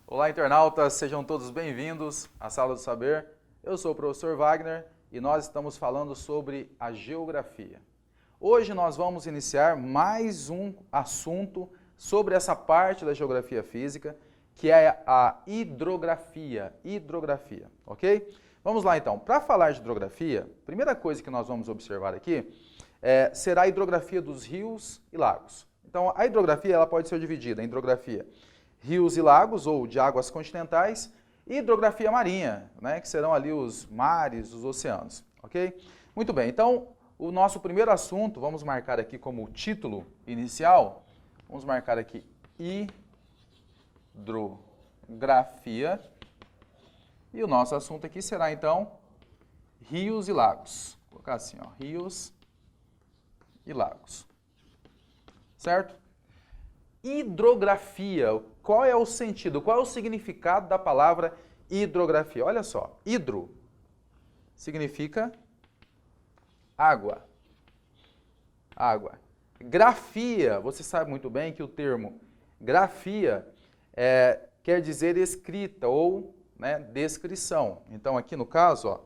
Olá, internautas, sejam todos bem-vindos à Sala do Saber. Eu sou o professor Wagner e nós estamos falando sobre a geografia. Hoje nós vamos iniciar mais um assunto sobre essa parte da geografia física, que é a hidrografia, ok? Vamos lá então. Para falar de hidrografia, a primeira coisa que nós vamos observar aqui será a hidrografia dos rios e lagos. Então, a hidrografia ela pode ser dividida em hidrografia rios e lagos, ou de águas continentais, e hidrografia marinha, né, que serão ali os mares, os oceanos, ok? Muito bem, então, o nosso primeiro assunto, vamos marcar aqui como título inicial, vamos marcar aqui hidrografia, e o nosso assunto aqui será, então, rios e lagos. Vou colocar assim, ó, rios e lagos, certo? Hidrografia, qual é o sentido, qual é o significado da palavra hidrografia? Olha só, hidro significa água. Água. Grafia, você sabe muito bem que o termo grafia quer dizer escrita ou descrição. Então aqui no caso, ó,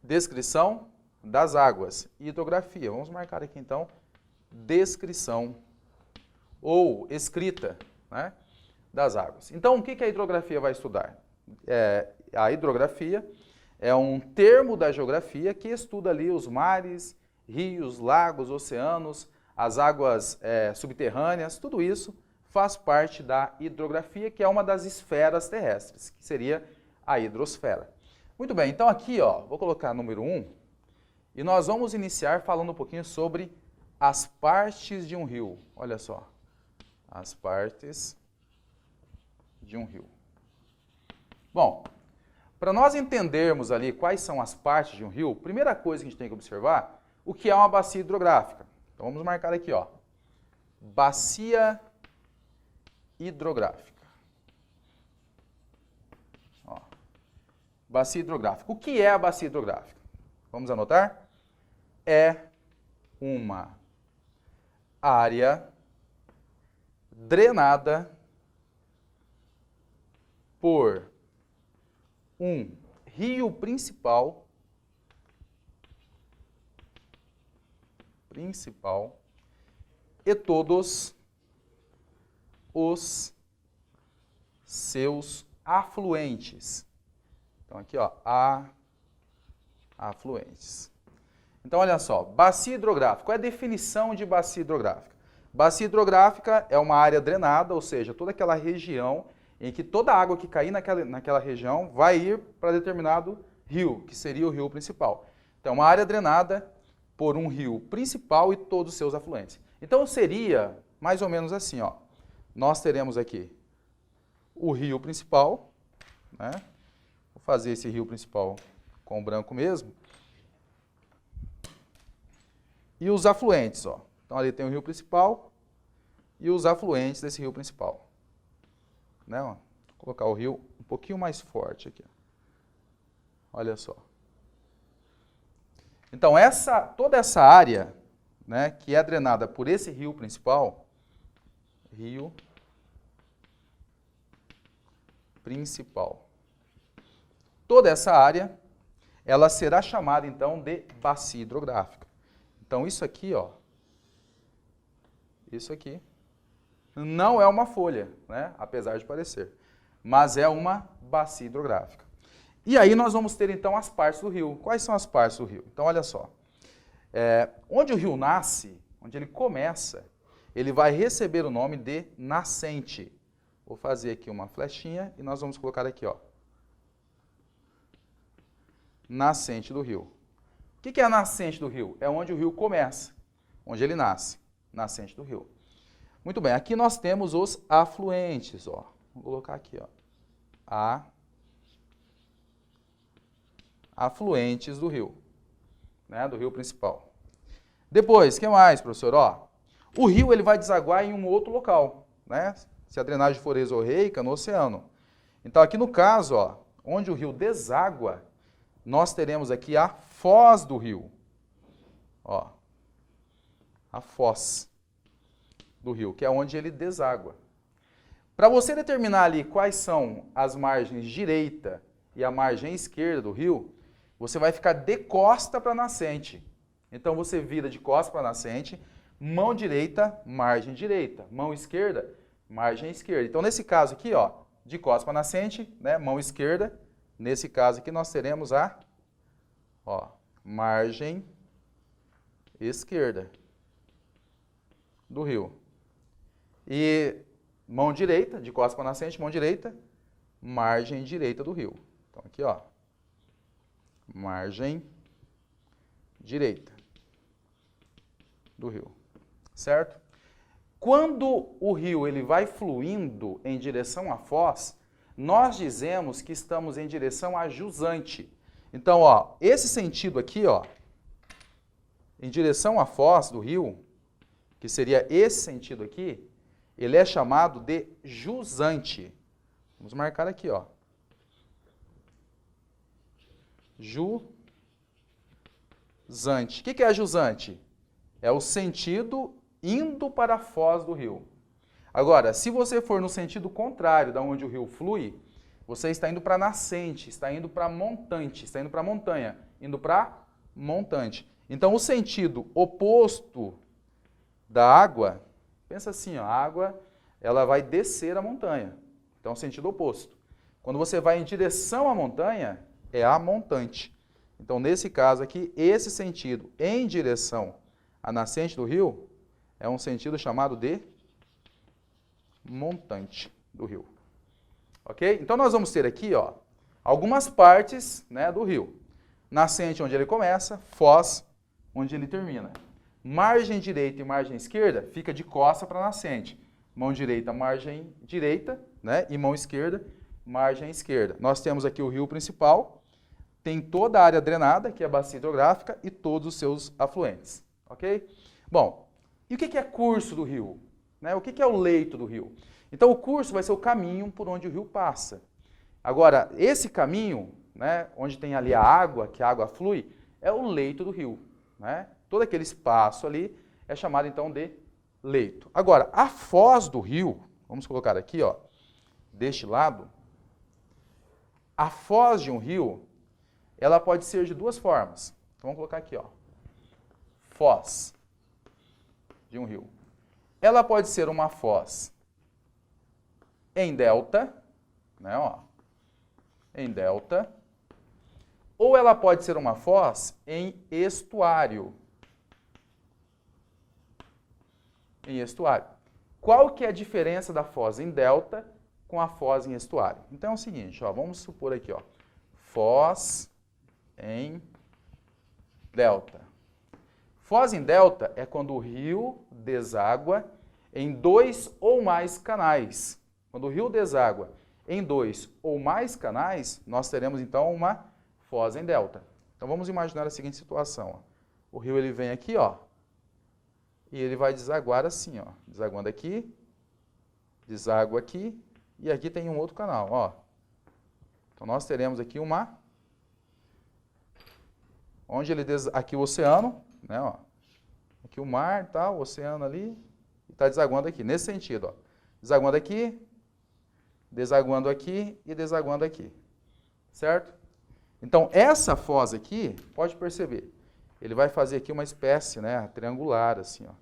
descrição das águas, hidrografia. Vamos marcar aqui então, descrição ou escrita, né, das águas. Então, o que a hidrografia vai estudar? A hidrografia é um termo da geografia que estuda ali os mares, rios, lagos, oceanos, as águas subterrâneas, tudo isso faz parte da hidrografia, que é uma das esferas terrestres, que seria a hidrosfera. Muito bem, então aqui, ó, vou colocar número 1, e nós vamos iniciar falando um pouquinho sobre as partes de um rio. Olha só. As partes de um rio. Bom, para nós entendermos ali quais são as partes de um rio, primeira coisa que a gente tem que observar, o que é uma bacia hidrográfica. Então vamos marcar aqui, ó, bacia hidrográfica. Ó, bacia hidrográfica. O que é a bacia hidrográfica? Vamos anotar? É uma área drenada por um rio principal e todos os seus afluentes. Então aqui, ó, afluentes. Então olha só, bacia hidrográfica. Qual é a definição de bacia hidrográfica? Bacia hidrográfica é uma área drenada, ou seja, toda aquela região em que toda a água que cair naquela região vai ir para determinado rio, que seria o rio principal. Então, uma área drenada por um rio principal e todos os seus afluentes. Então, seria mais ou menos assim, ó. Nós teremos aqui o rio principal, né? Vou fazer esse rio principal com branco mesmo. E os afluentes, ó. Então, ali tem o rio principal e os afluentes desse rio principal. Né? Ó, vou colocar o rio um pouquinho mais forte aqui. Olha só. Então, toda essa área, né, que é drenada por esse rio principal, toda essa área, ela será chamada, então, de bacia hidrográfica. Então, isso aqui, ó, isso aqui não é uma folha, né? Apesar de parecer, mas é uma bacia hidrográfica. E aí nós vamos ter então as partes do rio. Quais são as partes do rio? Então olha só, onde o rio nasce, onde ele começa, ele vai receber o nome de nascente. Vou fazer aqui uma flechinha e nós vamos colocar aqui, ó, nascente do rio. O que é a nascente do rio? É onde o rio começa, onde ele nasce. Nascente do rio. Muito bem, aqui nós temos os afluentes, ó. Vou colocar aqui, ó. Afluentes do rio, né, do rio principal. Depois, o que mais, professor? Ó, o rio ele vai desaguar em um outro local, né? Se a drenagem for exorreica, no oceano. Então, aqui no caso, ó, onde o rio deságua, nós teremos aqui a foz do rio. Ó, a foz do rio, que é onde ele deságua. Para você determinar ali quais são as margens direita e a margem esquerda do rio, você vai ficar de costa para a nascente. Então você vira de costa para a nascente, mão direita, mão esquerda, margem esquerda. Então nesse caso aqui, ó, de costa para a nascente, né, mão esquerda, nesse caso aqui nós teremos a, ó, margem esquerda do rio. E mão direita, de costa para nascente, mão direita, margem direita do rio. Então aqui, ó, margem direita do rio, certo? Quando o rio ele vai fluindo em direção à foz, nós dizemos que estamos em direção a jusante. Então, ó, esse sentido aqui, ó, em direção à foz do rio, que seria esse sentido aqui, ele é chamado de jusante. Vamos marcar aqui, ó. Jusante. O que é jusante? É o sentido indo para a foz do rio. Agora, se você for no sentido contrário da onde o rio flui, você está indo para nascente, está indo para montante, está indo para montanha, indo para montante. Então, o sentido oposto da água, pensa assim, ó, a água ela vai descer a montanha. Então, é o sentido oposto. Quando você vai em direção à montanha, é a montante. Então, nesse caso aqui, esse sentido em direção à nascente do rio é um sentido chamado de montante do rio. Ok? Então, nós vamos ter aqui, ó, algumas partes, né, do rio. Nascente, onde ele começa, foz, onde ele termina. Margem direita e margem esquerda fica de costa para nascente. Mão direita, margem direita, né, e mão esquerda, margem esquerda. Nós temos aqui o rio principal, tem toda a área drenada, que é a bacia hidrográfica, e todos os seus afluentes. Ok? Bom, e o que é curso do rio? Né? O que é o leito do rio? Então, o curso vai ser o caminho por onde o rio passa. Agora, esse caminho, né, onde tem ali a água, que a água flui, é o leito do rio. Né? Todo aquele espaço ali é chamado, então, de leito. Agora, a foz do rio, vamos colocar aqui, ó, deste lado, a foz de um rio, ela pode ser de duas formas. Então, vamos colocar aqui, ó, foz de um rio. Ela pode ser uma foz em delta, né, ó, em delta, ou ela pode ser uma foz em estuário. Em estuário. Qual que é a diferença da foz em delta com a foz em estuário? Então é o seguinte, ó, vamos supor aqui, ó, foz em delta. Foz em delta é quando o rio deságua em dois ou mais canais. Quando o rio deságua em dois ou mais canais, nós teremos então uma foz em delta. Então vamos imaginar a seguinte situação, ó. O rio ele vem aqui, ó, e ele vai desaguar assim, ó, desaguando aqui, deságua aqui, e aqui tem um outro canal, ó. Então nós teremos aqui uma, onde ele aqui o oceano, né, ó. Aqui o mar, tá, o oceano ali, e está desaguando aqui, nesse sentido, ó. Desaguando aqui e desaguando aqui, certo? Então essa foz aqui, pode perceber, ele vai fazer aqui uma espécie, né, triangular, assim, ó,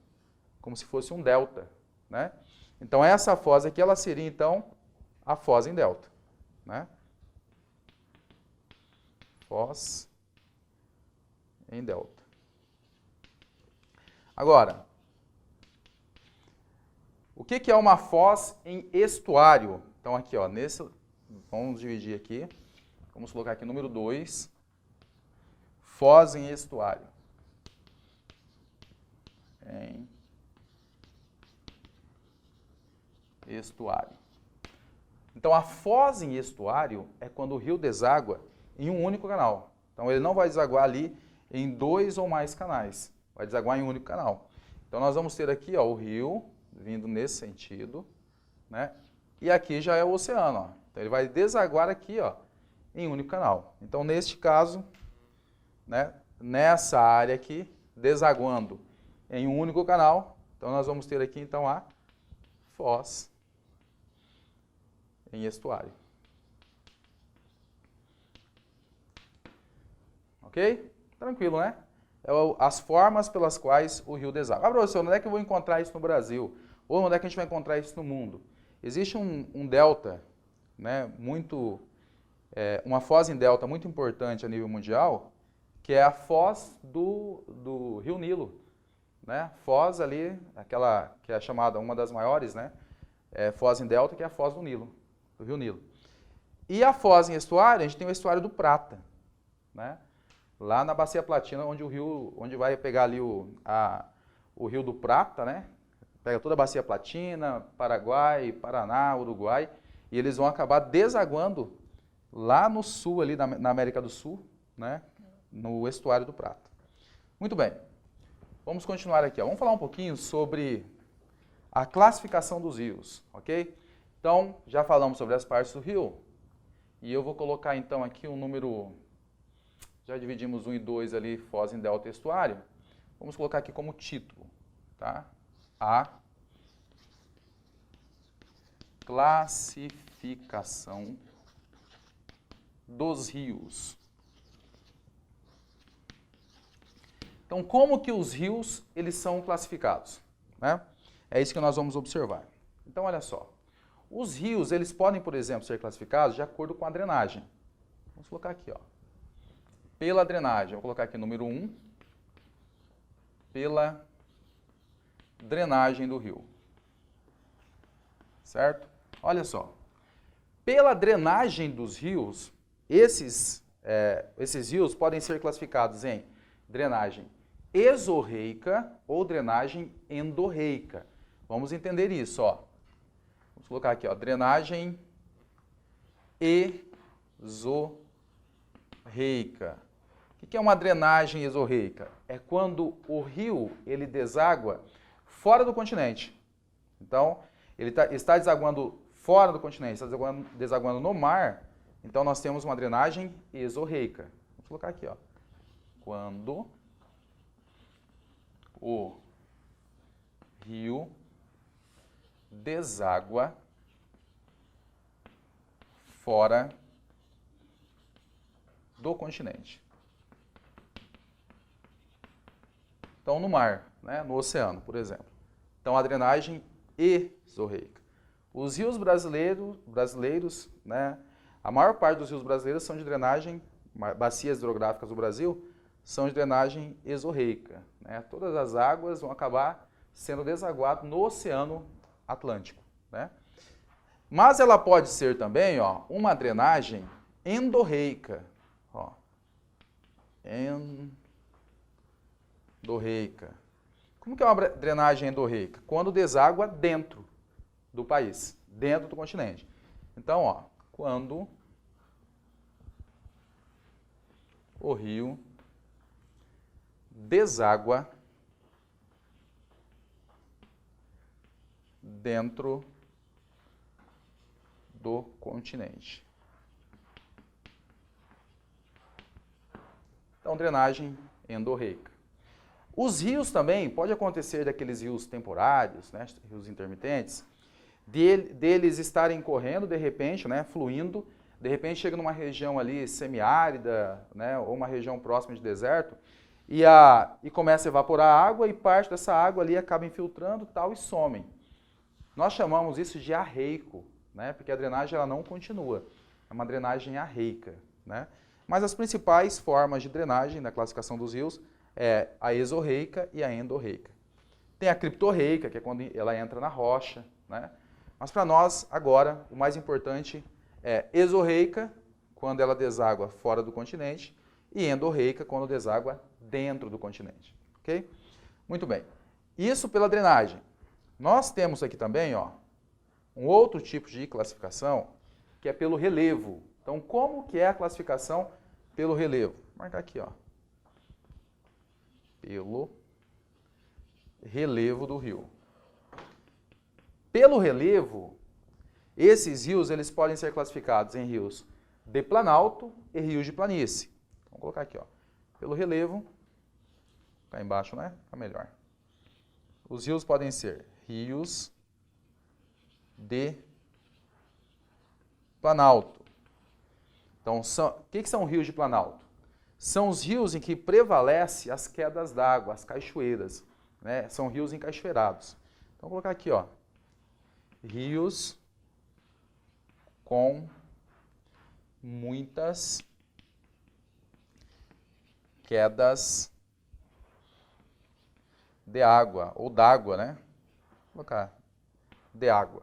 como se fosse um delta, né? Então essa foz aqui, ela seria então a foz em delta, né? Foz em delta. Agora, o que é uma foz em estuário? Então aqui, ó, nesse, vamos dividir aqui, vamos colocar aqui número 2, foz em estuário. Em estuário. Então, a foz em estuário é quando o rio deságua em um único canal. Então, ele não vai desaguar ali em dois ou mais canais. Vai desaguar em um único canal. Então, nós vamos ter aqui, ó, o rio vindo nesse sentido, né? E aqui já é o oceano, ó. Então, ele vai desaguar aqui, ó, em um único canal. Então, neste caso, né, nessa área aqui, desaguando em um único canal. Então, nós vamos ter aqui, então, a foz em estuário. Ok? Tranquilo, né? As formas pelas quais o rio deságua. Ah, professor, onde é que eu vou encontrar isso no Brasil? Ou onde é que a gente vai encontrar isso no mundo? Existe um delta, né, uma foz em delta muito importante a nível mundial, que é a foz do Rio Nilo. Né? Foz ali, aquela que é chamada uma das maiores, né, foz em delta, que é a foz do Nilo, do Rio Nilo. E a foz em estuário, a gente tem o estuário do Prata, né? Lá na Bacia Platina, onde vai pegar ali o Rio do Prata, né? Pega toda a Bacia Platina, Paraguai, Paraná, Uruguai, e eles vão acabar desaguando lá no sul, ali na América do Sul, né? No estuário do Prata. Muito bem, vamos continuar aqui. Ó. Vamos falar um pouquinho sobre a classificação dos rios, ok? Então, já falamos sobre as partes do rio, e eu vou colocar então aqui o número... Já dividimos 1 e 2 ali, foz em delta e estuário. Vamos colocar aqui como título, tá? A classificação dos rios. Então, como que os rios eles são classificados? Né? É isso que nós vamos observar. Então, olha só. Os rios, eles podem, por exemplo, ser classificados de acordo com a drenagem. Vamos colocar aqui, ó. Pela drenagem, vou colocar aqui número 1, pela drenagem do rio. Certo? Olha só. Pela drenagem dos rios, esses rios podem ser classificados em drenagem exorreica ou drenagem endorreica. Vamos entender isso, ó. Vamos colocar aqui, ó, drenagem exorreica. O que é uma drenagem exorreica? É quando o rio ele deságua fora do continente. Então, ele está desaguando fora do continente, está desaguando no mar, então nós temos uma drenagem exorreica. Vamos colocar aqui, ó. Quando o rio deságua fora do continente. Então, no mar, né, no oceano, por exemplo. Então, a drenagem exorreica. Os rios brasileiros, né, a maior parte dos rios brasileiros são de drenagem, bacias hidrográficas do Brasil, são de drenagem exorreica. Né? Todas as águas vão acabar sendo desaguadas no Oceano Atlântico. Né? Mas ela pode ser também, ó, uma drenagem endorreica. Ó. Endorreica. Como que é uma drenagem endorreica? Quando deságua dentro do país, dentro do continente. Então, ó, quando o rio deságua dentro do continente. Então, drenagem endorreica. Os rios também, pode acontecer daqueles rios temporários, né, rios intermitentes, deles estarem correndo, de repente, né, fluindo, de repente chega numa região ali semiárida, né, ou uma região próxima de deserto, e começa a evaporar a água e parte dessa água ali acaba infiltrando tal e somem. Nós chamamos isso de arreico, né, porque a drenagem ela não continua, é uma drenagem arreica. Né? Mas as principais formas de drenagem na classificação dos rios é a exorreica e a endorreica. Tem a criptorreica, que é quando ela entra na rocha, né? Mas para nós, agora, o mais importante é exorreica, quando ela deságua fora do continente, e endorreica, quando deságua dentro do continente. Ok? Muito bem. Isso pela drenagem. Nós temos aqui também, ó, um outro tipo de classificação, que é pelo relevo. Então, como que é a classificação pelo relevo? Vou marcar aqui, ó. Pelo relevo do rio. Pelo relevo, esses rios eles podem ser classificados em rios de planalto e rios de planície. Vamos colocar aqui, ó. Pelo relevo, cá embaixo, né? Fica melhor. Os rios podem ser rios de planalto. Então, o que são rios de planalto? São os rios em que prevalece as quedas d'água, as cachoeiras, né? São rios encachoeirados. Então, vou colocar aqui, ó, rios com muitas quedas de água, ou d'água, né? Vou colocar de água.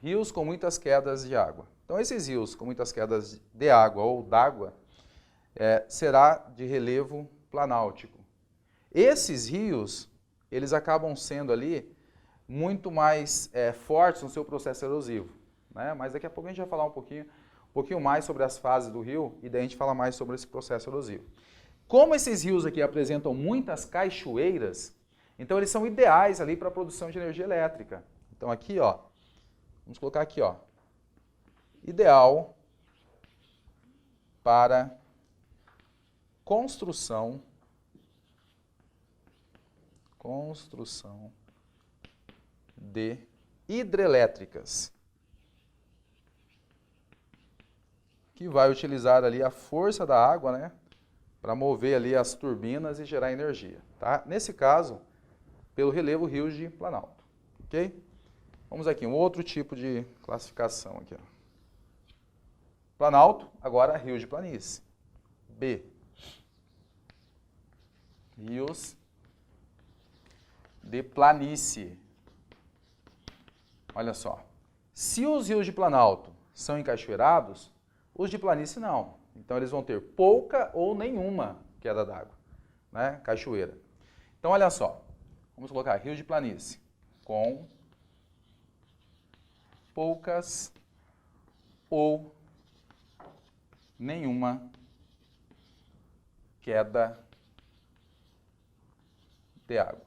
Rios com muitas quedas de água. Então, esses rios com muitas quedas de água ou d'água será de relevo planáltico. Esses rios, eles acabam sendo ali muito mais fortes no seu processo erosivo, né? Mas daqui a pouco a gente vai falar um pouquinho mais sobre as fases do rio e daí a gente fala mais sobre esse processo erosivo. Como esses rios aqui apresentam muitas cachoeiras, então eles são ideais ali para a produção de energia elétrica. Então aqui, ó, vamos colocar aqui, ó, ideal para construção de hidrelétricas, que vai utilizar ali a força da água, né, para mover ali as turbinas e gerar energia, tá? Nesse caso, pelo relevo rios de planalto, ok? Vamos aqui, um outro tipo de classificação aqui, ó. Planalto, agora rio de planície. B. Rios de planície. Olha só. Se os rios de planalto são encachoeirados, os de planície não. Então eles vão ter pouca ou nenhuma queda d'água, né? Cachoeira. Então olha só. Vamos colocar rio de planície com poucas ou nenhuma queda de água.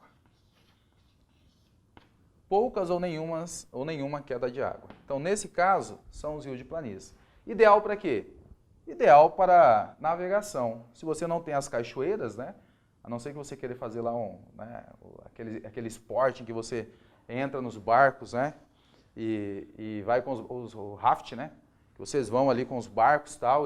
Poucas ou nenhuma queda de água. Então, nesse caso, são os rios de planície. Ideal para quê? Ideal para navegação. Se você não tem as cachoeiras, né? A não ser que você queira fazer lá aquele esporte em que você entra nos barcos, né? E vai com o raft, né? Que vocês vão ali com os barcos e tal,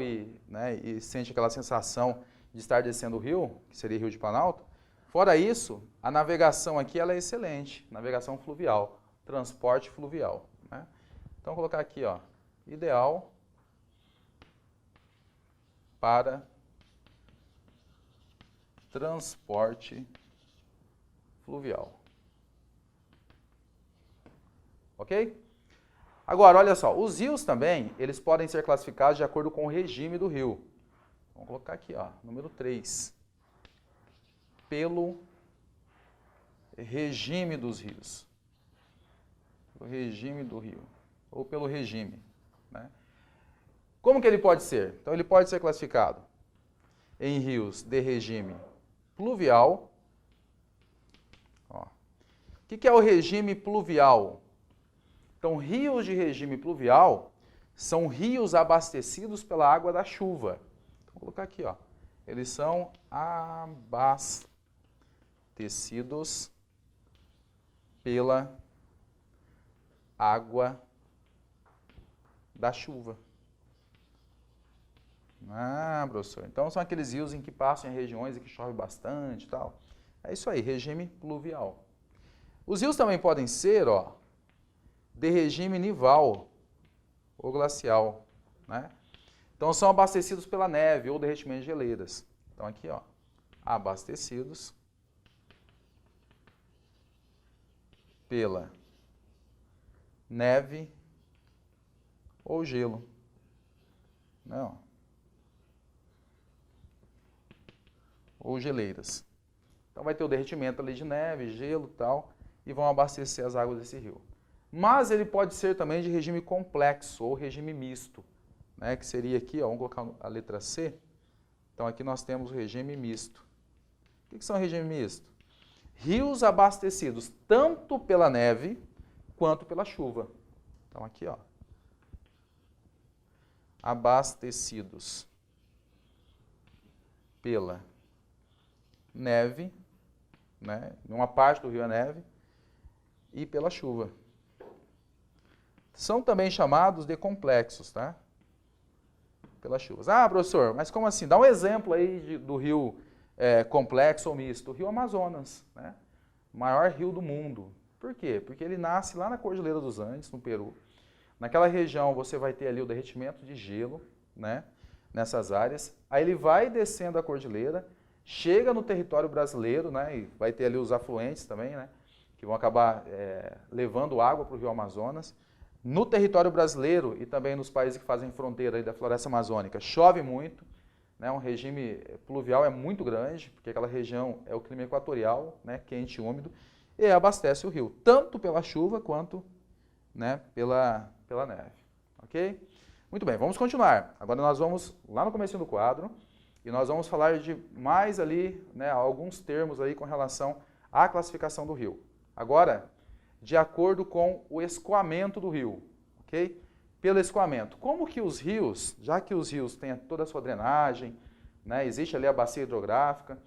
né, e sente aquela sensação de estar descendo o rio, que seria Rio de Planalto. Fora isso, a navegação aqui ela é excelente, navegação fluvial, transporte fluvial, né? Então, vou colocar aqui, ó, ideal para transporte fluvial. Ok? Agora, olha só, os rios também, eles podem ser classificados de acordo com o regime do rio. Vamos colocar aqui, ó, número 3. Pelo regime dos rios. O regime do rio. Ou pelo regime, né? Como que ele pode ser? Então, ele pode ser classificado em rios de regime pluvial. Ó. O que é o regime pluvial? Então, rios de regime pluvial são rios abastecidos pela água da chuva. Então, vou colocar aqui, ó. Eles são abastecidos pela água da chuva. Ah, professor. Então, são aqueles rios em que passam em regiões em que chove bastante e tal. É isso aí, regime pluvial. Os rios também podem ser, ó, de regime nival ou glacial, né? Então, são abastecidos pela neve ou derretimento de geleiras. Então, aqui, ó, abastecidos pela neve ou gelo. Não. Ou geleiras. Então, vai ter o derretimento ali de neve, gelo e tal, e vão abastecer as águas desse rio. Mas ele pode ser também de regime complexo ou regime misto, né? Que seria aqui, ó, vamos colocar a letra C. Então aqui nós temos o regime misto. O que são regime misto? Rios abastecidos tanto pela neve quanto pela chuva. Então aqui, ó, abastecidos pela neve, né? Uma parte do rio é neve, e pela chuva. São também chamados de complexos, tá? Pelas chuvas. Ah, professor, mas como assim? Dá um exemplo aí do rio complexo ou misto. O rio Amazonas, né? O maior rio do mundo. Por quê? Porque ele nasce lá na Cordilheira dos Andes, no Peru. Naquela região você vai ter ali o derretimento de gelo, né? Nessas áreas. Aí ele vai descendo a cordilheira, chega no território brasileiro, né? E vai ter ali os afluentes também, né? Que vão acabar levando água para o rio Amazonas. No território brasileiro e também nos países que fazem fronteira aí da floresta amazônica, chove muito, né? Um regime pluvial é muito grande, porque aquela região é o clima equatorial, né? Quente e úmido, e abastece o rio, tanto pela chuva quanto, né? pela neve. Ok? Muito bem, vamos continuar. Agora nós vamos lá no começo do quadro e nós vamos falar de mais ali, né? Alguns termos aí com relação à classificação do rio. Agora, de acordo com o escoamento do rio, ok? Pelo escoamento. Como que os rios, já que os rios têm toda a sua drenagem, né, existe ali a bacia hidrográfica,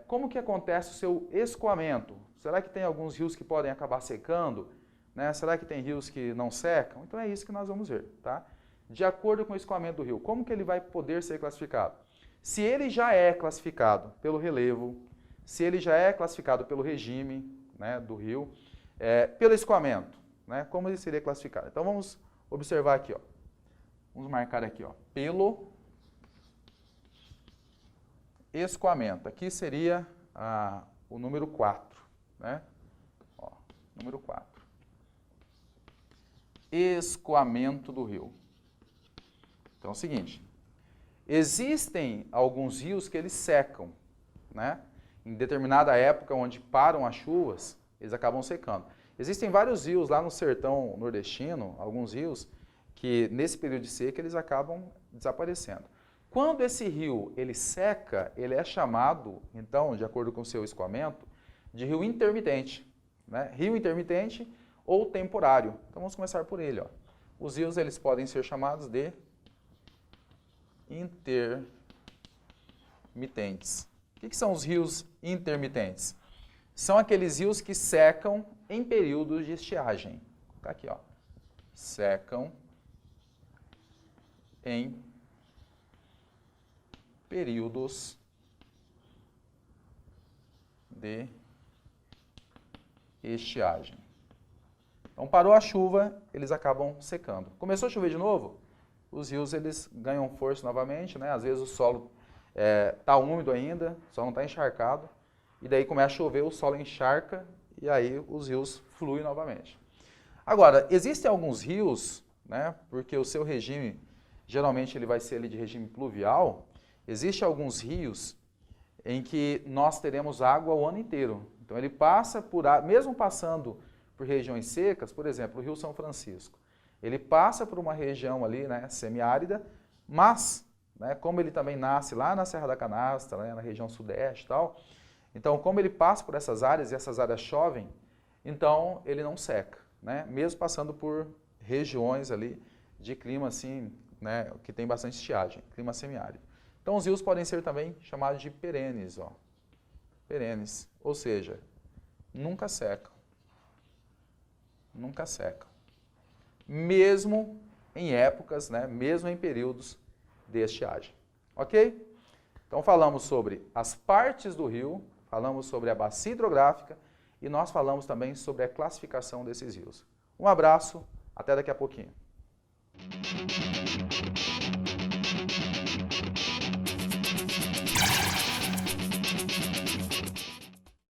como que acontece o seu escoamento? Será que tem alguns rios que podem acabar secando? Né? Será que tem rios que não secam? Então é isso que nós vamos ver, tá? De acordo com o escoamento do rio, como que ele vai poder ser classificado? Se ele já é classificado pelo relevo, se ele já é classificado pelo regime, né, do rio, pelo escoamento, né? Como ele seria classificado? Então vamos observar aqui, ó. Vamos marcar aqui, ó. Pelo escoamento. Aqui seria o número 4, né? Ó, número 4. Escoamento do rio. Então é o seguinte, existem alguns rios que eles secam, né? Em determinada época onde param as chuvas, eles acabam secando. Existem vários rios lá no sertão nordestino, alguns rios, que nesse período de seca eles acabam desaparecendo. Quando esse rio ele seca, ele é chamado, então, de acordo com o seu escoamento, de rio intermitente, né? Rio intermitente ou temporário. Então vamos começar por ele, ó. Os rios eles podem ser chamados de intermitentes. O que são os rios intermitentes? São aqueles rios que secam em períodos de estiagem. Tá aqui, ó. Secam em períodos de estiagem. Então, parou a chuva, eles acabam secando. Começou a chover de novo, os rios eles ganham força novamente, né? Às vezes o solo está úmido ainda, só não está encharcado, e daí começa a chover, o solo encharca, e aí os rios fluem novamente. Agora, existem alguns rios, né? Porque o seu regime, geralmente ele vai ser ali de regime pluvial, existem alguns rios em que nós teremos água o ano inteiro. Então ele passa por, mesmo passando por regiões secas, por exemplo, o Rio São Francisco, ele passa por uma região ali, né, semiárida, mas, né, como ele também nasce lá na Serra da Canastra, né, na região sudeste e tal, então como ele passa por essas áreas e essas áreas chovem, então ele não seca, né, mesmo passando por regiões ali de clima assim, né, que tem bastante estiagem, clima semiárido. Então os rios podem ser também chamados de perenes, ó, perenes, ou seja, nunca secam. Nunca secam. Mesmo em épocas, né, mesmo em períodos de estiagem. Ok? Então falamos sobre as partes do rio, falamos sobre a bacia hidrográfica e nós falamos também sobre a classificação desses rios. Um abraço, até daqui a pouquinho.